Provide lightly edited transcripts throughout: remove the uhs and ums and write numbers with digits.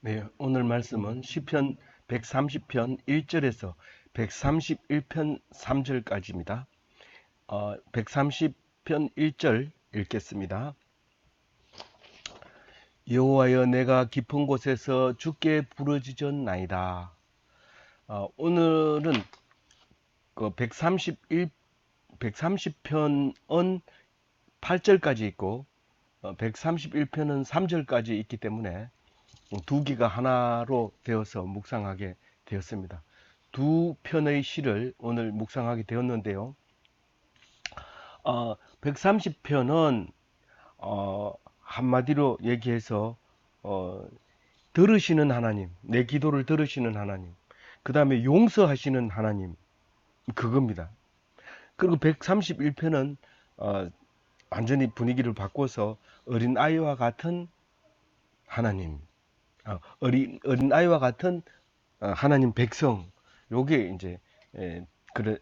네, 오늘 말씀은 시편 130편 1절에서 131편 3절까지입니다. 130편 1절 읽겠습니다. 여호와여, 내가 깊은 곳에서 주께 부르짖었나이다. 오늘은 그 130편은 8절까지 있고 131편은 3절까지 있기 때문에 두 개가 하나로 되어서 묵상하게 되었습니다. 두 편의 시를 오늘 묵상하게 되었는데요. 130편은 한마디로 얘기해서 어, 들으시는 하나님, 내 기도를 들으시는 하나님, 그 다음에 용서하시는 하나님, 그겁니다. 그리고 131편은 완전히 분위기를 바꿔서 어린 아이와 같은 하나님, 어린 아이와 같은 하나님 백성, 요게 이제 그런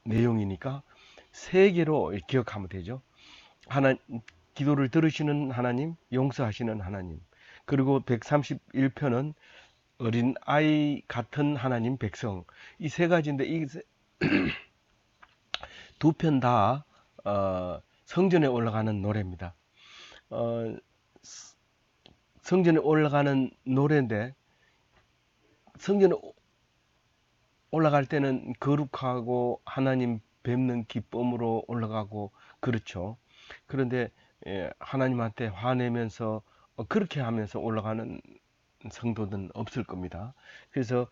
내용이니까 세 개로 기억하면 되죠. 하나 기도를 들으시는 하나님, 용서하시는 하나님. 그리고 131편은 어린 아이 같은 하나님 백성. 이 세 가지인데 이 두 편 다 성전에 올라가는 노래입니다. 어, 성전에 올라가는 노래인데 성전에 올라갈 때는 거룩하고 하나님 뵙는 기쁨으로 올라가고 그렇죠. 그런데 하나님한테 화내면서 그렇게 하면서 올라가는 성도는 없을 겁니다. 그래서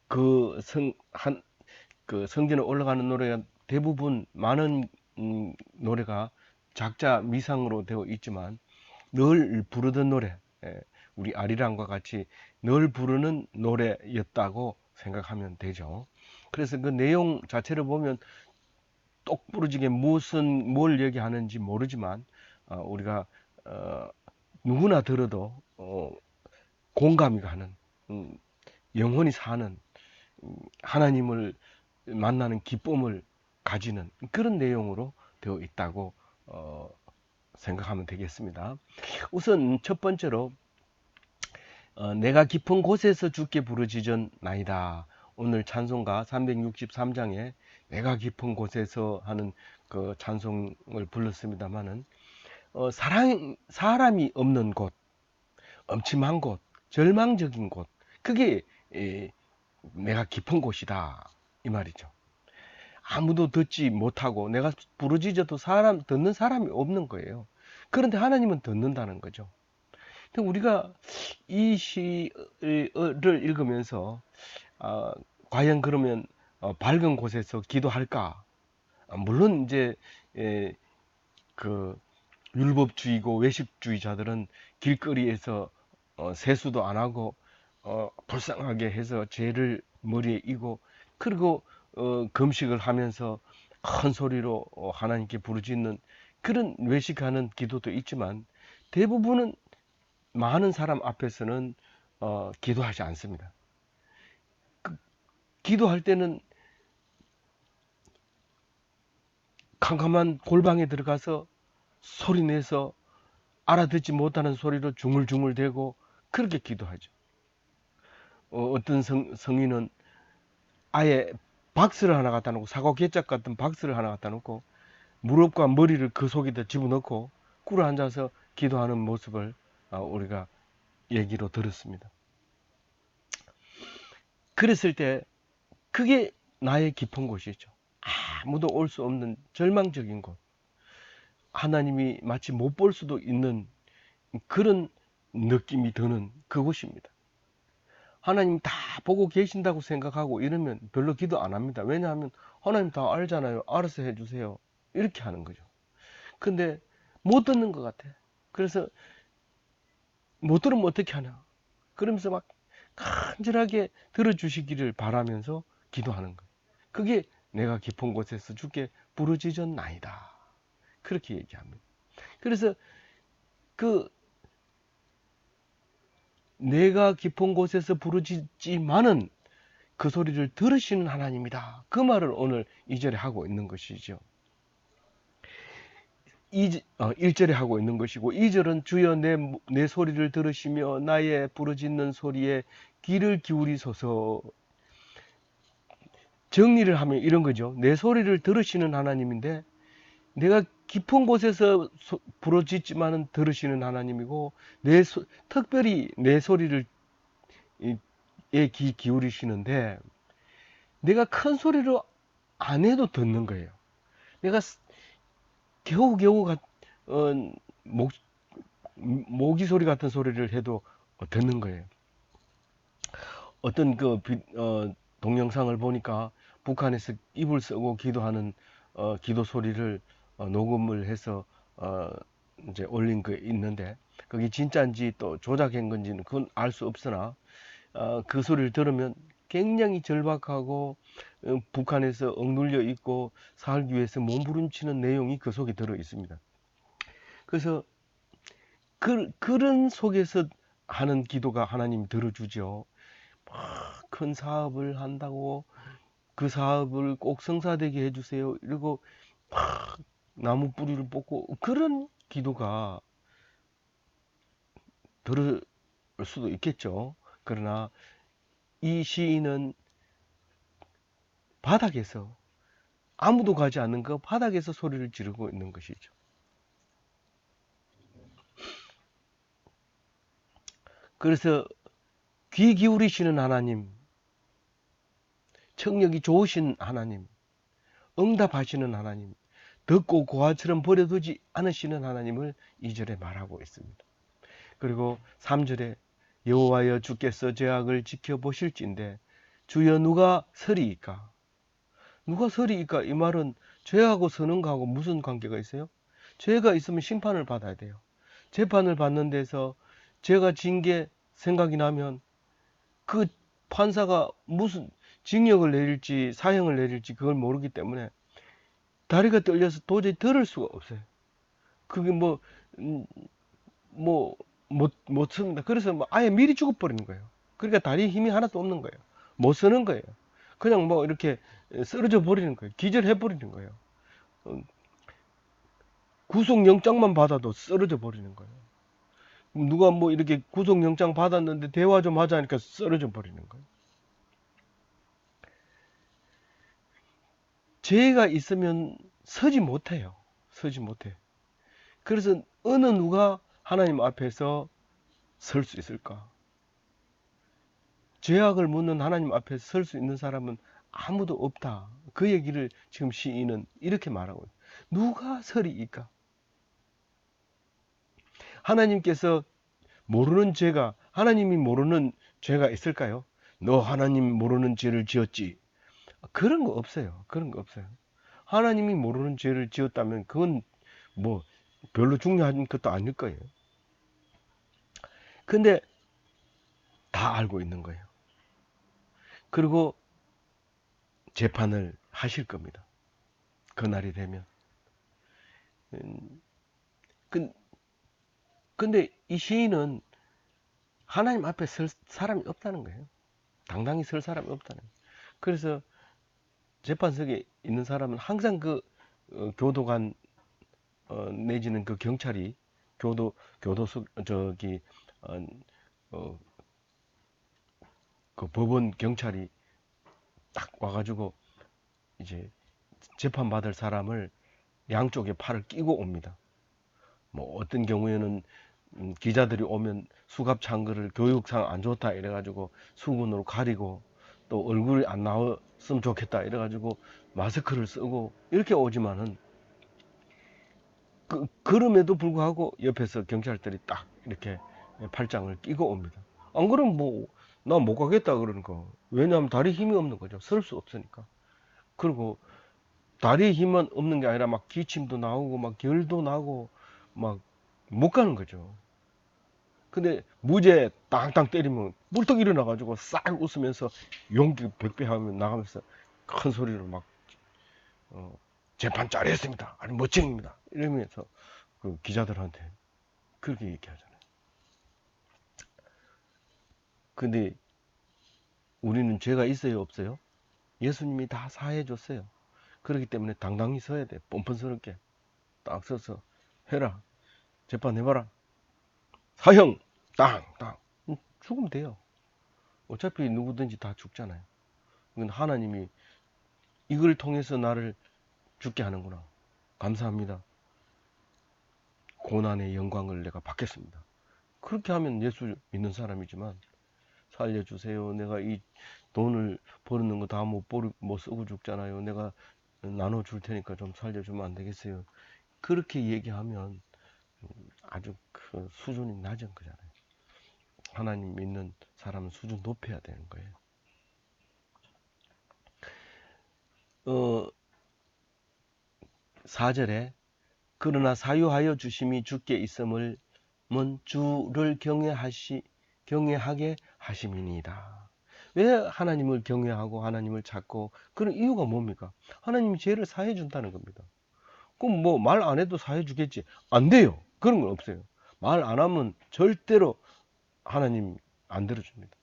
그 그 성전에 올라가는 노래가 대부분 많은 노래가 작자 미상으로 되어 있지만 늘 부르던 노래, 우리 아리랑과 같이 늘 부르는 노래였다고 생각하면 되죠. 그래서 그 내용 자체를 보면 똑부러지게 무슨 뭘 얘기하는지 모르지만 우리가 어, 누구나 들어도 공감이 가는 음, 영혼이 사는 하나님을 만나는 기쁨을 가지는 그런 내용으로 되어 있다고 어, 생각하면 되겠습니다. 우선 첫 번째로 내가 깊은 곳에서 주께 부르짖었나이다. 오늘 찬송가 363장에 내가 깊은 곳에서 하는 그 찬송을 불렀습니다마는 사람이 없는 곳, 엄침한 곳, 절망적인 곳, 그게 내가 깊은 곳이다 이 말이죠. 아무도 듣지 못하고 내가 부르짖어도 듣는 사람이 없는 거예요. 그런데 하나님은 듣는다는 거죠. 우리가 이 시를 읽으면서 아, 과연 그러면 밝은 곳에서 기도할까? 물론 이제 에, 그 율법주의고 외식주의자들은 길거리에서 세수도 안 하고 불쌍하게 해서 죄를 머리에 이고 그리고 금식을 하면서 큰 소리로 하나님께 부르짖는 그런 외식하는 기도도 있지만 대부분은 많은 사람 앞에서는 기도하지 않습니다. 기도할 때는 캄캄한 골방에 들어가서 소리내서 알아듣지 못하는 소리로 중얼중얼대고 그렇게 기도하죠. 어떤 성인은 아예 박스를 하나 갖다 놓고 사과 개짝 같은 박스를 하나 갖다 놓고 무릎과 머리를 그 속에다 집어넣고 꿇어 앉아서 기도하는 모습을 우리가 얘기로 들었습니다. 그랬을 때 그게 나의 깊은 곳이죠. 아무도 올 수 없는 절망적인 곳. 하나님이 마치 못 볼 수도 있는 그런 느낌이 드는 그곳입니다. 하나님 다 보고 계신다고 생각하고 이러면 별로 기도 안 합니다. 왜냐하면 하나님 다 알잖아요. 알아서 해주세요. 이렇게 하는 거죠. 근데 못 듣는 것 같아. 그래서 못 들으면 어떻게 하냐. 그러면서 막 간절하게 들어주시기를 바라면서 기도하는 거예요. 그게 내가 깊은 곳에서 주께 부르짖었나이다. 그렇게 얘기합니다. 그래서 그 내가 깊은 곳에서 부르짖지만은 그 소리를 들으시는 하나님이다. 그 말을 오늘 2절에 하고 있는 것이죠. 1절에 하고 있는 것이고 2절은 주여 내 소리를 들으시며 나의 부르짖는 소리에 귀를 기울이소서. 정리를 하면 이런 거죠. 내 소리를 들으시는 하나님인데 내가 깊은 곳에서 부르짖지만은 들으시는 하나님이고 특별히 내 소리를 귀 기울이시는데 내가 큰 소리로 안 해도 듣는 거예요. 내가 겨우겨우 모기 소리 같은 소리를 해도 듣는 거예요. 어떤 동영상을 보니까 북한에서 입을 쓰고 기도하는 기도 소리를 녹음을 해서 이제 올린 거 있는데 그게 진짜인지 또 조작한 건지는 그건 알 수 없으나 그 소리를 들으면 굉장히 절박하고 북한에서 억눌려 있고 살기 위해서 몸부림치는 내용이 그 속에 들어 있습니다. 그래서 그런 속에서 하는 기도가 하나님 들어주죠. 큰 사업을 한다고 그 사업을 꼭 성사되게 해주세요. 이러고 나무 뿌리를 뽑고 그런 기도가 들을 수도 있겠죠. 그러나 이 시인은 바닥에서 아무도 가지 않는 그 바닥에서 소리를 지르고 있는 것이죠. 그래서 귀 기울이시는 하나님, 청력이 좋으신 하나님, 응답하시는 하나님, 듣고 고아처럼 버려두지 않으시는 하나님을 2절에 말하고 있습니다. 그리고 3절에 여호와여 주께서 죄악을 지켜보실진데 주여 누가 서리이까? 누가 서리이까? 이 말은 죄하고 서는 거하고 무슨 관계가 있어요? 죄가 있으면 심판을 받아야 돼요. 재판을 받는 데서 죄가 진 게 생각이 나면 그 판사가 무슨 징역을 내릴지 사형을 내릴지 그걸 모르기 때문에 다리가 떨려서 도저히 들을 수가 없어요. 그게 못 씁니다. 그래서 아예 미리 죽어버리는 거예요. 그러니까 다리에 힘이 하나도 없는 거예요. 못 쓰는 거예요. 그냥 이렇게 쓰러져 버리는 거예요. 기절해 버리는 거예요. 구속영장만 받아도 쓰러져 버리는 거예요. 누가 이렇게 구속영장 받았는데 대화 좀 하자니까 쓰러져 버리는 거예요. 죄가 있으면 서지 못해요. 서지 못해. 그래서 어느 누가 하나님 앞에서 설 수 있을까? 죄악을 묻는 하나님 앞에 설 수 있는 사람은 아무도 없다. 그 얘기를 지금 시인은 이렇게 말하고 있어요. 누가 서리이까? 하나님께서 모르는 죄가 하나님이 모르는 죄가 있을까요? 너 하나님 모르는 죄를 지었지. 그런 거 없어요. 그런 거 없어요. 하나님이 모르는 죄를 지었다면 그건 별로 중요한 것도 아닐 거예요. 근데 다 알고 있는 거예요. 그리고 재판을 하실 겁니다. 그날이 되면. 근데 이 시인은 하나님 앞에 설 사람이 없다는 거예요. 당당히 설 사람이 없다는 거예요. 그래서 재판석에 있는 사람은 항상 교도관 내지는 그 경찰이 교도소 어, 어, 그 법원 경찰이 딱 와가지고 이제 재판받을 사람을 양쪽에 팔을 끼고 옵니다. 어떤 경우에는 기자들이 오면 수갑 찬 거를 교육상 안 좋다 이래가지고 수건으로 가리고 또 얼굴이 안 나왔으면 좋겠다 이래가지고 마스크를 쓰고 이렇게 오지만은 그럼에도 불구하고 옆에서 경찰들이 딱 이렇게 팔짱을 끼고 옵니다. 안 그러면 나 못 가겠다 그러는 거. 왜냐하면 다리에 힘이 없는 거죠. 설 수 없으니까. 그리고 다리에 힘은 없는 게 아니라 막 기침도 나오고 막 결도 나고 막 못 가는 거죠. 근데 무죄 땅땅 때리면 물떡 일어나가지고 싹 웃으면서 용기 백배하면 나가면서 큰 소리로 막 재판 잘했습니다. 아니 멋쟁입니다. 이러면서 그 기자들한테 그렇게 얘기하잖아요. 근데 우리는 죄가 있어요, 없어요? 예수님이 다 사해 줬어요. 그렇기 때문에 당당히 서야 돼. 뻔뻔스럽게 딱 서서 해라. 재판해봐라. 사형! 땅! 땅! 죽으면 돼요. 어차피 누구든지 다 죽잖아요. 이건 하나님이 이걸 통해서 나를 죽게 하는구나. 감사합니다. 고난의 영광을 내가 받겠습니다. 그렇게 하면 예수 믿는 사람이지만, 살려주세요. 내가 이 돈을 버는 거 다 못 쓰고 죽잖아요. 내가 나눠줄 테니까 좀 살려주면 안 되겠어요. 그렇게 얘기하면 아주 그 수준이 낮은 거잖아요. 하나님 믿는 사람은 수준 높여야 되는 거예요. 4절에 그러나 사유하여 주심이 주께 있음을 주를 경외하게 하심이니이다. 왜 하나님을 경외하고 하나님을 찾고 그런 이유가 뭡니까? 하나님이 죄를 사해 준다는 겁니다. 그럼 뭐 말 안 해도 사해 주겠지? 안 돼요. 그런 건 없어요. 말 안 하면 절대로 하나님 안 들어줍니다.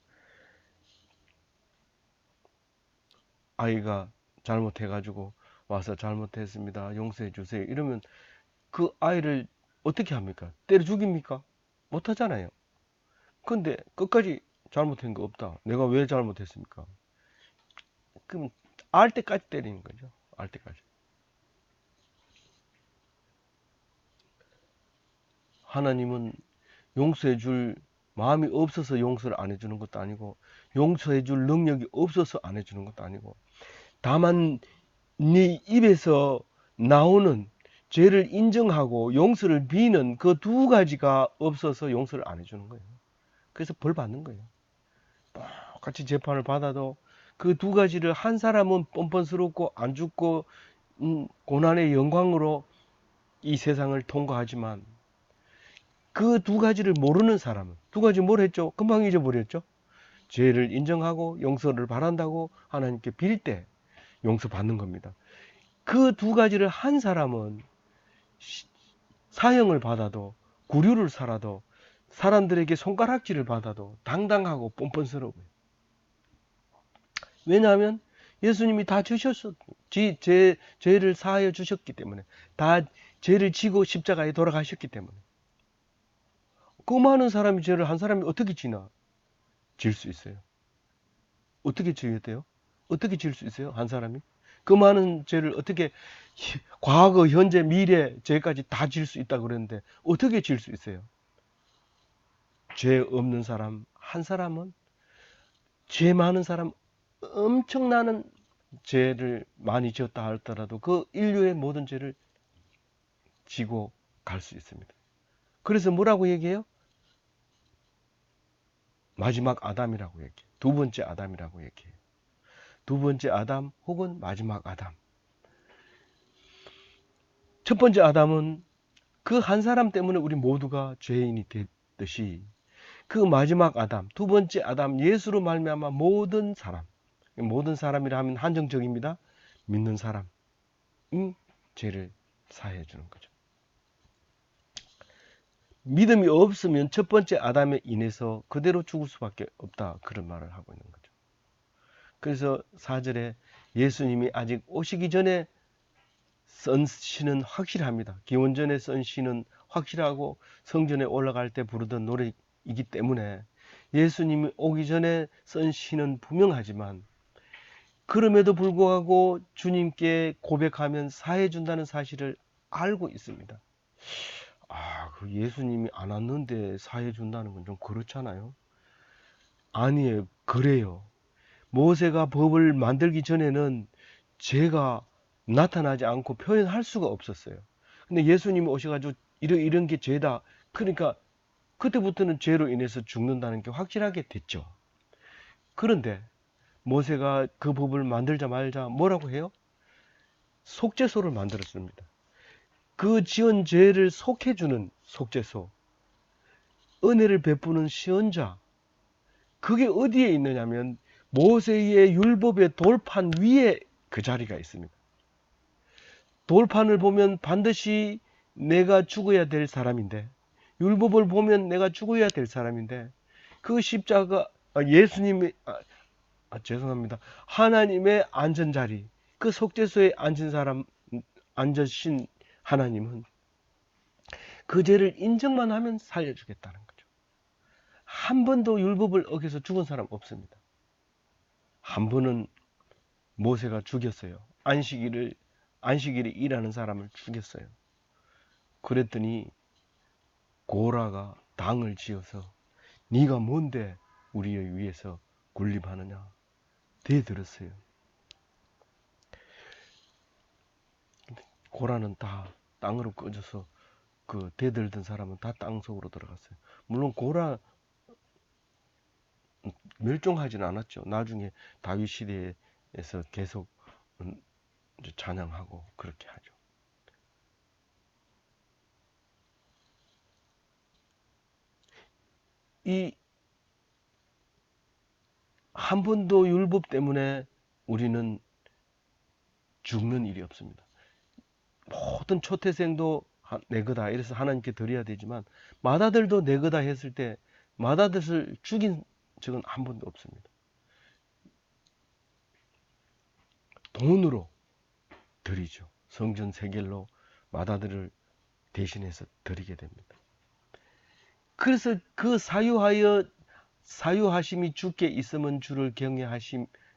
아이가 잘못해가지고 와서 잘못했습니다. 용서해 주세요. 이러면 그 아이를 어떻게 합니까? 때려 죽입니까? 못 하잖아요. 근데 끝까지 잘못한 거 없다. 내가 왜 잘못했습니까? 그럼 알 때까지 때리는 거죠. 알 때까지. 하나님은 용서해 줄 마음이 없어서 용서를 안 해주는 것도 아니고, 용서해 줄 능력이 없어서 안 해주는 것도 아니고, 다만 네 입에서 나오는 죄를 인정하고 용서를 비는 그 두 가지가 없어서 용서를 안 해주는 거예요. 그래서 벌 받는 거예요. 똑같이 재판을 받아도 그 두 가지를 한 사람은 뻔뻔스럽고 안 죽고 고난의 영광으로 이 세상을 통과하지만, 그 두 가지를 모르는 사람은 두 가지 뭘 했죠? 금방 잊어버렸죠? 죄를 인정하고 용서를 바란다고 하나님께 빌 때 용서받는 겁니다. 그 두 가지를 한 사람은 사형을 받아도, 구류를 살아도, 사람들에게 손가락질을 받아도 당당하고 뻔뻔스러워요. 왜냐하면 예수님이 다 주셨어. 죄를 사하여 주셨기 때문에. 다 죄를 지고 십자가에 돌아가셨기 때문에. 그 많은 사람이 죄를 한 사람이 어떻게 지나? 질 수 있어요. 어떻게 지어야 돼요? 어떻게 질 수 있어요? 한 사람이? 그 많은 죄를 어떻게 과거, 현재, 미래 죄까지 다 질 수 있다고 그랬는데 어떻게 질 수 있어요? 죄 없는 사람 한 사람은, 죄 많은 사람 엄청나는 죄를 많이 지었다 할더라도 그 인류의 모든 죄를 지고 갈 수 있습니다. 그래서 뭐라고 얘기해요? 마지막 아담이라고 얘기해요. 두 번째 아담이라고 얘기해요. 두 번째 아담 혹은 마지막 아담. 첫 번째 아담은 그 한 사람 때문에 우리 모두가 죄인이 됐듯이, 그 마지막 아담, 두 번째 아담 예수로 말미암아 모든 사람이라 하면 한정적입니다. 믿는 사람이 죄를 사해 주는 거죠. 믿음이 없으면 첫 번째 아담에 인해서 그대로 죽을 수밖에 없다, 그런 말을 하고 있는 거죠. 그래서 4절에 예수님이 아직 오시기 전에 쓴 시는 확실합니다. 기원전에 쓴 시는 확실하고 성전에 올라갈 때 부르던 노래이기 때문에 예수님이 오기 전에 쓴 시는 분명하지만, 그럼에도 불구하고 주님께 고백하면 사해 준다는 사실을 알고 있습니다. 그 예수님이 안 왔는데 사해 준다는 건 좀 그렇잖아요. 아니에요. 그래요. 모세가 법을 만들기 전에는 죄가 나타나지 않고 표현할 수가 없었어요. 근데 예수님이 오셔가지고 이런 게 죄다. 그러니까 그때부터는 죄로 인해서 죽는다는 게 확실하게 됐죠. 그런데 모세가 그 법을 만들자마자 뭐라고 해요? 속죄소를 만들었습니다. 그 지은 죄를 속해주는 속죄소, 은혜를 베푸는 시언자, 그게 어디에 있느냐면 모세의 율법의 돌판 위에 그 자리가 있습니다. 돌판을 보면 반드시 내가 죽어야 될 사람인데, 율법을 보면 내가 죽어야 될 사람인데, 그 십자가, 예수님의, 죄송합니다. 하나님의 앉은 자리, 그 속죄소에 앉은 사람, 앉으신 하나님은 그 죄를 인정만 하면 살려주겠다는 거죠. 한 번도 율법을 어겨서 죽은 사람 없습니다. 한 번은 모세가 죽였어요. 안식일에 일하는 사람을 죽였어요. 그랬더니 고라가 당을 지어서 네가 뭔데 우리의 위에서 군림하느냐 대들었어요. 고라는 다 땅으로 꺼져서 그 대들던 사람은 다 땅속으로 들어갔어요. 물론 고라 멸종하지는 않았죠. 나중에 다윗 시대에서 계속 찬양하고 그렇게 하죠. 이 한 번도 율법 때문에 우리는 죽는 일이 없습니다. 모든 초태생도 내 거다 이래서 하나님께 드려야 되지만 맏아들도 내 거다 했을 때 맏아들을 죽인 적은 한 번도 없습니다. 돈으로 드리죠. 성전 세겔로 맏아들을 대신해서 드리게 됩니다. 그래서 그 사유하심이 주께 있으면 주를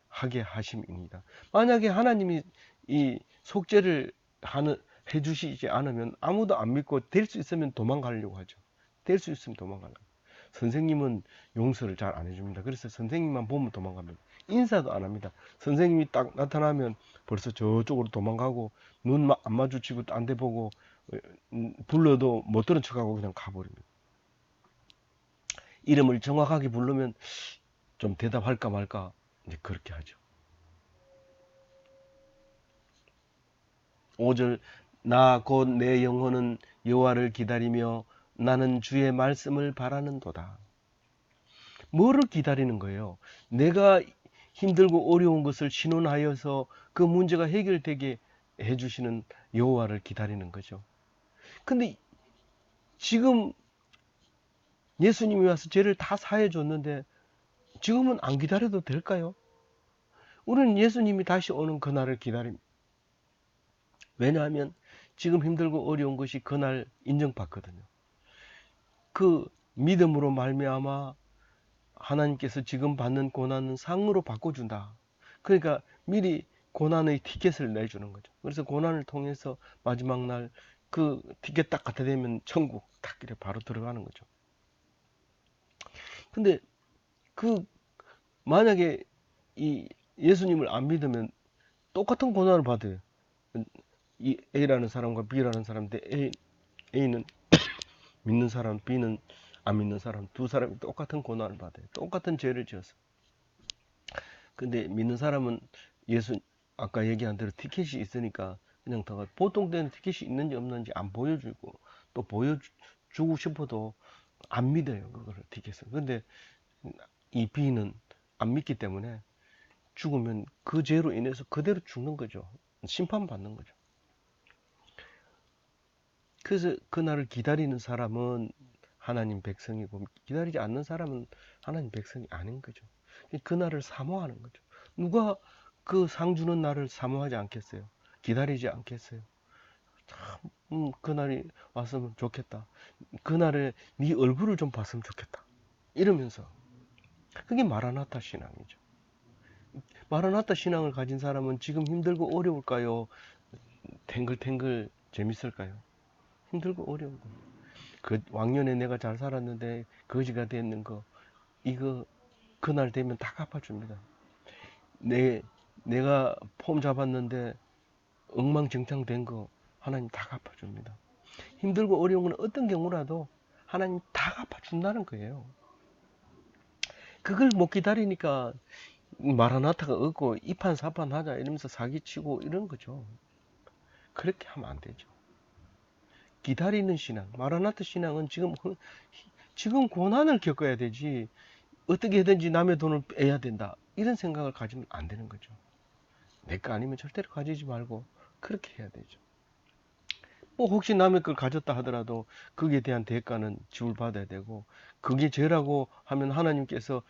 하게 하심입니다. 만약에 하나님이 이 속죄를 해주시지 않으면 아무도 안 믿고 될 수 있으면 도망가려고 하죠. 될 수 있으면 도망가려고. 선생님은 용서를 잘 안 해줍니다. 그래서 선생님만 보면 도망갑니다. 인사도 안 합니다. 선생님이 딱 나타나면 벌써 저쪽으로 도망가고 눈 안 마주치고 딴 데 보고 불러도 못 들은 척하고 그냥 가버립니다. 이름을 정확하게 부르면 좀 대답할까 말까 이제 그렇게 하죠. 5절 나 곧 내 영혼은 여호와를 기다리며 나는 주의 말씀을 바라는도다. 뭐를 기다리는 거예요? 내가 힘들고 어려운 것을 신원하여서 그 문제가 해결되게 해주시는 여호와를 기다리는 거죠. 근데 지금 예수님이 와서 죄를 다 사해 줬는데 지금은 안 기다려도 될까요? 우리는 예수님이 다시 오는 그날을 기다립니다. 왜냐하면 지금 힘들고 어려운 것이 그날 인정받거든요. 그 믿음으로 말미암아 하나님께서 지금 받는 고난은 상으로 바꿔준다. 그러니까 미리 고난의 티켓을 내주는 거죠. 그래서 고난을 통해서 마지막 날 그 티켓 딱 갖다 대면 천국 딱 이렇게 바로 들어가는 거죠. 근데 그 만약에 이 예수님을 안 믿으면 똑같은 고난을 받아요. 이 A라는 사람과 B라는 사람인데 A는 믿는 사람, B는 안 믿는 사람, 두 사람이 똑같은 고난을 받아요. 똑같은 죄를 지어서. 근데 믿는 사람은 아까 얘기한 대로 티켓이 있으니까 그냥 더 보통 때는 티켓이 있는지 없는지 안 보여주고 또 보여주고 싶어도 안 믿어요. 그거를 티켓을. 근데 이 B는 안 믿기 때문에 죽으면 그 죄로 인해서 그대로 죽는 거죠. 심판받는 거죠. 그래서 그날을 기다리는 사람은 하나님 백성이고 기다리지 않는 사람은 하나님 백성이 아닌 거죠. 그날을 사모하는 거죠. 누가 그 상 주는 날을 사모하지 않겠어요? 기다리지 않겠어요? 참, 그날이 왔으면 좋겠다. 그날에 네 얼굴을 좀 봤으면 좋겠다. 이러면서 그게 마라나타 신앙이죠. 마라나타 신앙을 가진 사람은 지금 힘들고 어려울까요? 탱글탱글 재밌을까요? 힘들고 어려운 거. 그 왕년에 내가 잘 살았는데 거지가 됐는 거 이거 그날 되면 다 갚아줍니다. 내가 폼 잡았는데 엉망진창 된 거 하나님 다 갚아줍니다. 힘들고 어려운 건 어떤 경우라도 하나님 다 갚아준다는 거예요. 그걸 못 기다리니까 마라나타가 없고 이판사판 하자 이러면서 사기치고 이런 거죠. 그렇게 하면 안 되죠. 기다리는 신앙, 마라나타 신앙은 지금 고난을 겪어야 되지 어떻게 해든지 남의 돈을 빼야 된다 이런 생각을 가지면 안 되는 거죠. 내 거 아니면 절대로 가지지 말고 그렇게 해야 되죠. 뭐 혹시 남의 걸 가졌다 하더라도 거기에 대한 대가는 지불받아야 되고 그게 죄라고 하면 하나님께서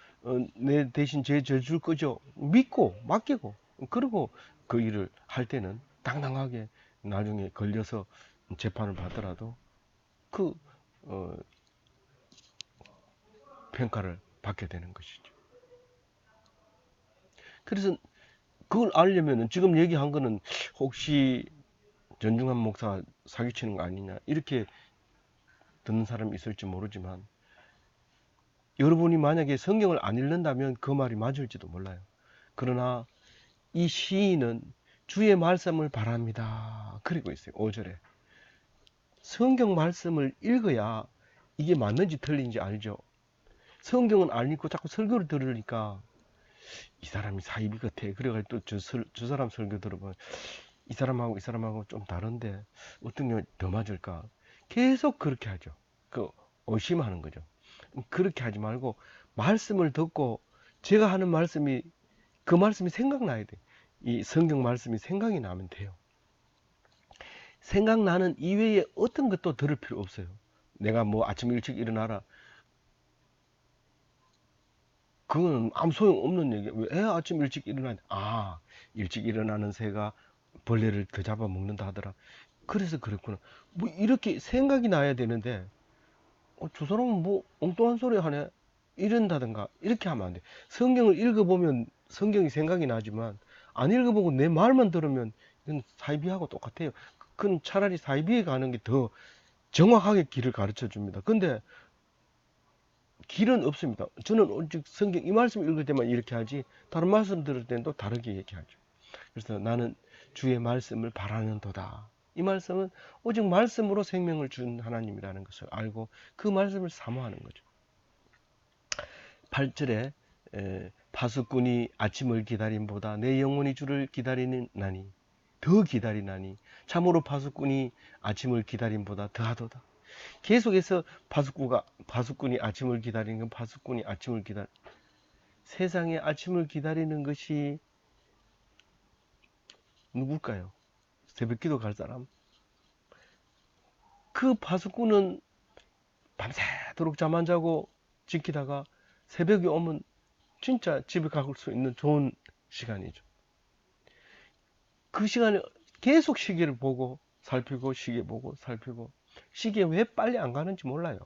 내 대신 죄 줄 거죠. 믿고 맡기고 그리고 그 일을 할 때는 당당하게 나중에 걸려서 재판을 받더라도 그 어, 평가를 받게 되는 것이죠. 그래서 그걸 알려면은 지금 얘기한 거는 혹시 전중한 목사 사기치는 거 아니냐 이렇게 듣는 사람이 있을지 모르지만, 여러분이 만약에 성경을 안 읽는다면 그 말이 맞을지도 몰라요. 그러나 이 시인은 주의 말씀을 바랍니다 그리고 있어요. 5절에 성경 말씀을 읽어야 이게 맞는지 틀린지 알죠. 성경은 안 읽고 자꾸 설교를 들으니까 이 사람이 사이비 같아. 그래가지고 또 저 사람 설교 들어보면 이 사람하고 이 사람하고 좀 다른데 어떤 게 더 맞을까? 계속 그렇게 하죠. 그 의심하는 거죠. 그렇게 하지 말고 말씀을 듣고 제가 하는 말씀이 그 말씀이 생각나야 돼. 이 성경 말씀이 생각이 나면 돼요. 생각나는 이외에 어떤 것도 들을 필요 없어요. 내가 뭐 아침 일찍 일어나라. 그거는 아무 소용 없는 얘기야. 왜 아침 일찍 일어나냐? 아, 일찍 일어나는 새가 벌레를 더 잡아먹는다 하더라. 그래서 그랬구나. 뭐 이렇게 생각이 나야 되는데, 저 사람은 뭐 엉뚱한 소리 하네. 이런다든가 이렇게 하면 안 돼. 성경을 읽어보면 성경이 생각이 나지만 안 읽어보고 내 말만 들으면 이건 사이비하고 똑같아요. 그건 차라리 사이비에 가는 게 더 정확하게 길을 가르쳐 줍니다. 근데 길은 없습니다. 저는 오직 성경 이 말씀 읽을 때만 이렇게 하지 다른 말씀 들을 때는 또 다르게 얘기하죠. 그래서 나는 주의 말씀을 바라는도다. 이 말씀은 오직 말씀으로 생명을 준 하나님이라는 것을 알고 그 말씀을 사모하는 거죠. 8절에 파수꾼이 아침을 기다림보다 내 영혼이 주를 기다리는 나니 더 기다리나니 참으로 파수꾼이 아침을 기다림보다 더하도다. 계속해서 파수꾼이 아침을 기다리는 건 파수꾼이 아침을 기다리 세상에 아침을 기다리는 것이 누굴까요? 새벽기도 갈 사람. 그 파수꾼은 밤새도록 잠 안 자고 지키다가 새벽이 오면 진짜 집에 갈 수 있는 좋은 시간이죠. 그 시간에 계속 시계를 보고 살피고 시계 보고 살피고 시계 왜 빨리 안 가는지 몰라요.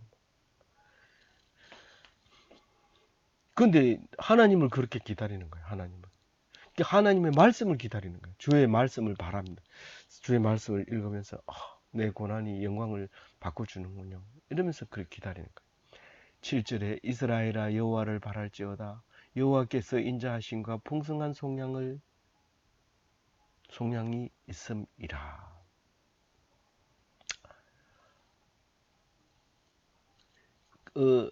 근데 하나님을 그렇게 기다리는 거예요. 하나님의 말씀을 기다리는 거예요. 주의 말씀을 바랍니다. 주의 말씀을 읽으면서 내 고난이 영광을 바꿔주는군요. 이러면서 그렇게 기다리는 거예요. 7절에 이스라엘아 여호와를 바랄지어다. 여호와께서 인자하심과 풍성한 속량이 있음이라. 어,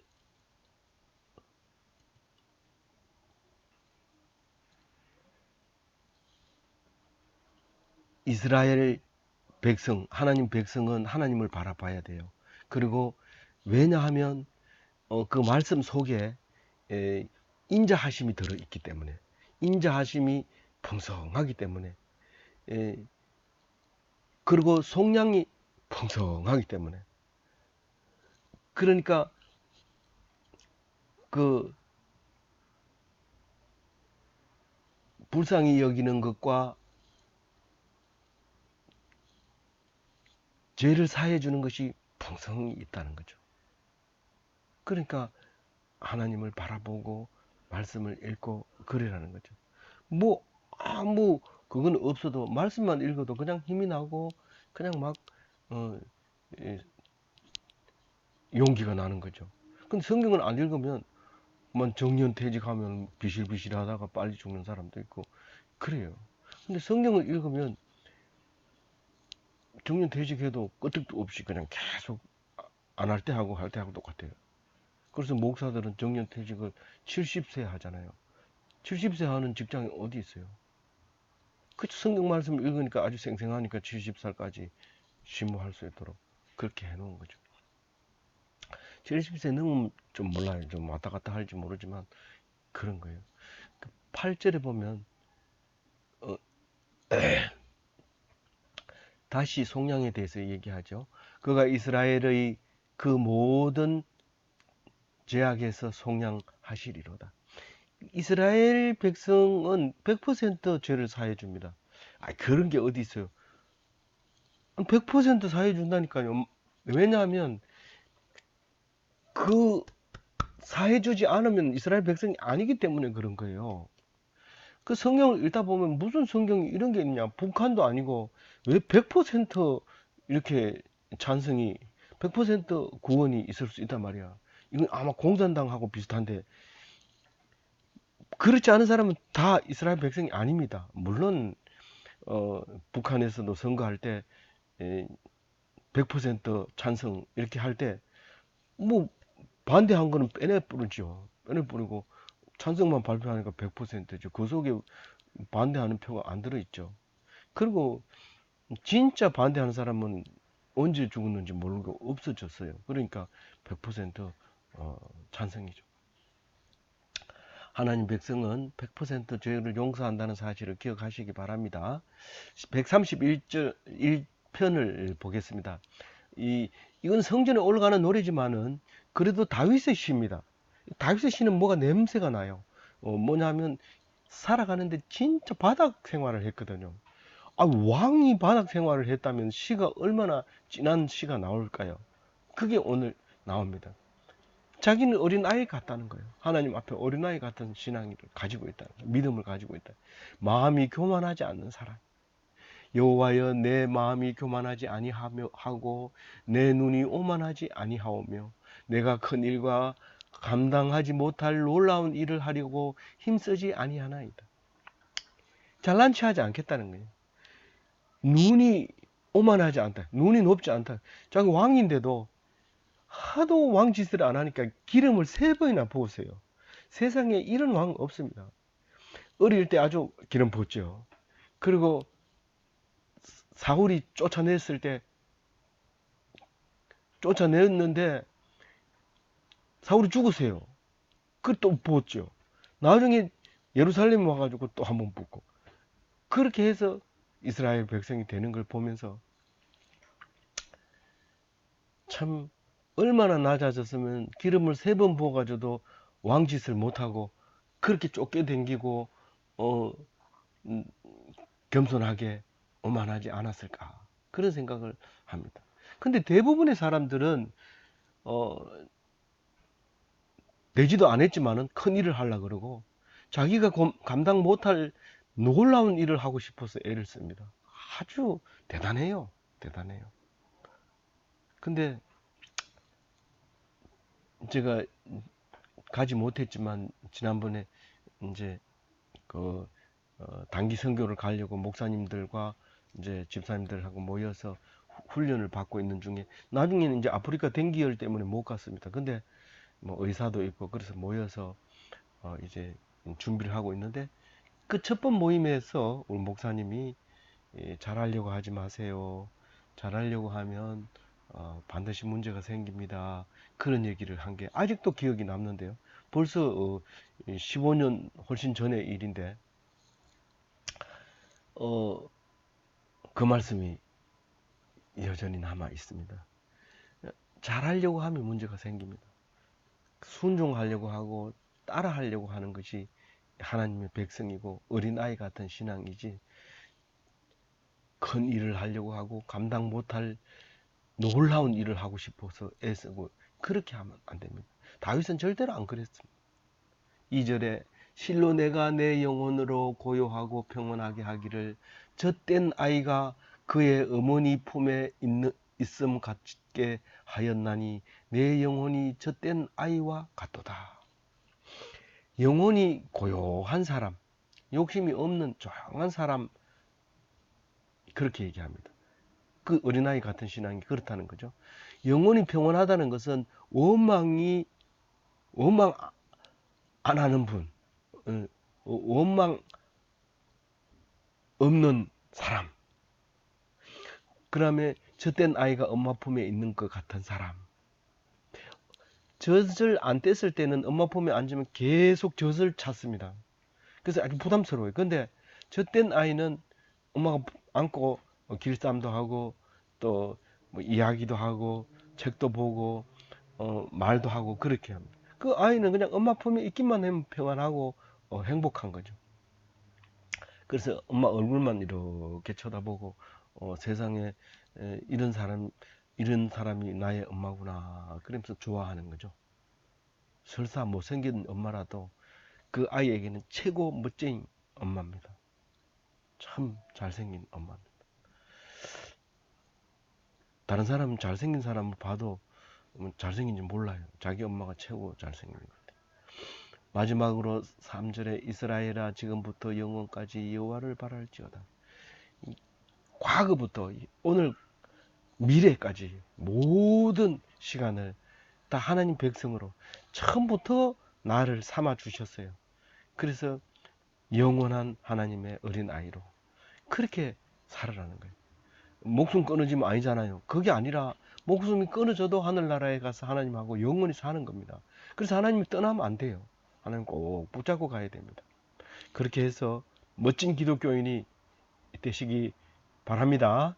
이스라엘 백성, 하나님 백성은 하나님을 바라봐야 돼요. 그리고 왜냐하면 그 말씀 속에 인자하심이 들어있기 때문에, 인자하심이 풍성하기 때문에, 그리고 속량이 풍성하기 때문에, 그러니까 그 불쌍히 여기는 것과 죄를 사해 주는 것이 풍성히 있다는 거죠. 그러니까 하나님을 바라보고 말씀을 읽고 그러라는 거죠. 뭐 아무 그건 없어도 말씀만 읽어도 그냥 힘이 나고 그냥 막 어, 용기가 나는 거죠. 근데 성경을 안 읽으면 만 정년퇴직하면 비실비실하다가 빨리 죽는 사람도 있고 그래요. 근데 성경을 읽으면 정년퇴직해도 끄떡도 없이 그냥 계속 안 할 때 하고 할 때 하고 똑같아요. 그래서 목사들은 정년퇴직을 70세 하잖아요. 70세 하는 직장이 어디 있어요? 그 성경 말씀을 읽으니까 아주 생생하니까 70살까지 심무할 수 있도록 그렇게 해놓은 거죠. 70세 넘으면 좀 몰라요. 좀 왔다 갔다 할지 모르지만 그런 거예요. 8절에 보면 어, 다시 속량에 대해서 얘기하죠. 그가 이스라엘의 그 모든 죄악에서 속량하시리로다. 이스라엘 백성은 100% 죄를 사해 줍니다. 그런 게 어디 있어요? 100% 사해 준다니까요. 왜냐하면 그 사해주지 않으면 이스라엘 백성이 아니기 때문에 그런 거예요. 그 성경을 읽다 보면 무슨 성경이 이런 게 있냐? 북한도 아니고 왜 100% 이렇게 찬성이 100% 구원이 있을 수 있단 말이야. 이건 아마 공산당하고 비슷한데 그렇지 않은 사람은 다 이스라엘 백성이 아닙니다. 물론 북한에서도 선거할 때 100% 찬성 이렇게 할 때 뭐 반대한 거는 빼내 뿌리죠. 빼내 뿌리고 찬성만 발표하니까 100%죠. 그 속에 반대하는 표가 안 들어있죠. 그리고 진짜 반대하는 사람은 언제 죽었는지 모르고 없어졌어요. 그러니까 100% 찬성이죠. 하나님 백성은 100% 죄를 용서한다는 사실을 기억하시기 바랍니다. 131절 1편을 보겠습니다. 이건 성전에 올라가는 노래지만은 그래도 다윗의 시입니다. 다윗의 시는 뭐가 냄새가 나요. 뭐냐면 살아가는데 진짜 바닥 생활을 했거든요. 왕이 바닥 생활을 했다면 시가 얼마나 진한 시가 나올까요? 그게 오늘 나옵니다. 자기는 어린아이 같다는 거예요. 하나님 앞에 어린아이 같은 신앙을 가지고 있다. 믿음을 가지고 있다. 마음이 교만하지 않는 사람. 여호와여 내 마음이 교만하지 아니하고 내 눈이 오만하지 아니하오며 내가 큰 일과 감당하지 못할 놀라운 일을 하려고 힘쓰지 아니하나이다. 잘난 체하지 않겠다는 거예요. 눈이 오만하지 않다. 눈이 높지 않다. 자기 왕인데도 하도 왕짓을 안 하니까 기름을 3번이나 부었어요. 세상에 이런 왕 없습니다. 어릴 때 아주 기름 부었죠. 그리고 사울이 쫓아냈을 때 쫓아냈는데 사울이 죽으세요. 그 또 부었죠. 나중에 예루살렘 와가지고 또 한번 붓고 그렇게 해서 이스라엘 백성이 되는 걸 보면서 참 얼마나 낮아졌으면 기름을 3번 부어가지고도 왕짓을 못하고 그렇게 쫓겨댕기고 어, 음, 겸손하게 오만하지 않았을까 그런 생각을 합니다. 근데 대부분의 사람들은 어, 되지도 않았지만은 큰 일을 하려고 그러고 자기가 감당 못할 놀라운 일을 하고 싶어서 애를 씁니다. 아주 대단해요. 대단해요. 근데 제가 가지 못했지만 지난번에 이제 그 단기 선교를 가려고 목사님들과 이제 집사님들하고 모여서 훈련을 받고 있는 중에 나중에는 이제 아프리카 dengue 때문에 못 갔습니다. 근데 뭐 의사도 있고 그래서 모여서 이제 준비를 하고 있는데 그 첫 번 모임에서 우리 목사님이 잘하려고 하지 마세요. 잘하려고 하면 반드시 문제가 생깁니다. 그런 얘기를 한 게 아직도 기억이 남는데요. 벌써 15년 훨씬 전의 일인데 어, 그 말씀이 여전히 남아 있습니다. 잘하려고 하면 문제가 생깁니다. 순종하려고 하고 따라하려고 하는 것이 하나님의 백성이고 어린아이 같은 신앙이지 큰 일을 하려고 하고 감당 못할 놀라운 일을 하고 싶어서 애쓰고 그렇게 하면 안 됩니다. 다윗은 절대로 안 그랬습니다. 2절에 실로 내가 내 영혼으로 고요하고 평온하게 하기를 젖된 아이가 그의 어머니 품에 있음 같게 하였나니 내 영혼이 젖된 아이와 같도다. 영혼이 고요한 사람, 욕심이 없는 조용한 사람 그렇게 얘기합니다. 그 어린아이 같은 신앙이 그렇다는 거죠. 영혼이 평온하다는 것은 원망 안 하는 분, 원망 없는 사람. 그 다음에 젖된 아이가 엄마 품에 있는 것 같은 사람. 젖을 안 뗐을 때는 엄마 품에 앉으면 계속 젖을 찾습니다. 그래서 아주 부담스러워요. 근데 젖된 아이는 엄마가 안고 길쌈도 하고 또 뭐 이야기도 하고 책도 보고 말도 하고 그렇게 합니다. 그 아이는 그냥 엄마 품에 있기만 하면 평안하고 행복한 거죠. 그래서 엄마 얼굴만 이렇게 쳐다보고 세상에 이런 사람 이런 사람이 나의 엄마구나. 그러면서 좋아하는 거죠. 설사 못생긴 엄마라도 그 아이에게는 최고 멋쟁이 엄마입니다. 참 잘생긴 엄마입니다. 다른 사람은 잘생긴 사람을 봐도 잘생긴지 몰라요. 자기 엄마가 최고 잘생긴 것 같아요. 마지막으로 3절에 이스라엘아 지금부터 영원까지 여호와를 바랄지어다. 과거부터 오늘 미래까지 모든 시간을 다 하나님 백성으로 처음부터 나를 삼아 주셨어요. 그래서 영원한 하나님의 어린 아이로 그렇게 살아라는 거예요. 목숨 끊어지면 아니잖아요. 그게 아니라 목숨이 끊어져도 하늘나라에 가서 하나님하고 영원히 사는 겁니다. 그래서 하나님이 떠나면 안 돼요. 하나님 꼭 붙잡고 가야 됩니다. 그렇게 해서 멋진 기독교인이 되시기 바랍니다.